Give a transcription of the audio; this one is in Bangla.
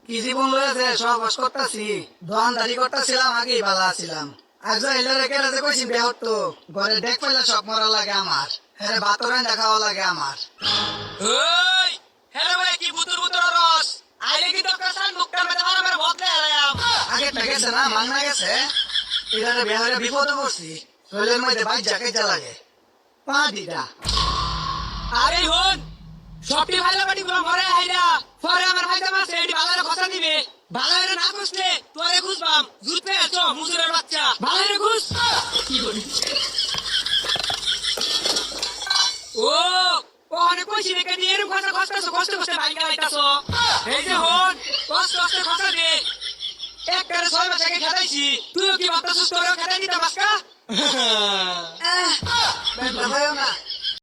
কি জীবন লয়েছে সহবাস করতেছি দোয়ানদারি করতেছিলাম আগেই ভালো ছিলাম আজ এলারে কেটে যে কইছি বেহর তো ঘরে দেখ পাইলে সব মরা লাগে আমার হ্যাঁ বাতরান দেখাও লাগে আমার ওই হ্যালো ভাই কি বুতুর বুতুর রস আইলে কি তো কাসান মুক্তা মে ধরা মেরে বদলে আলাম আগে গেছে না মাংনা গেছে এলারে বেহারে বিপদে পড়ছি শরীরের মধ্যে বাইক জাকে লাগে পা দিদা আরে হন সবটি ভালো বাড়ি গুলো মরে আইলা পরে আমার ভাইটা মাসে এডি বালারে কথা দিবে বালারে না কইলে তোরে খুঁজবাম জুত পে আছো মুজুরের বাচ্চা বালারে খুঁজ কি করি ও অনেক কইছি রে কেন এরকম কথা কষ্ট ভাই গাইতাছো এই যে হন কষ্ট কথা দে একবারে 6 মাস আগে খেদাইছি তুইও কি ভাবতাছিস তোরেও খেদাই দিতে মাসকা বেটা ভাইও না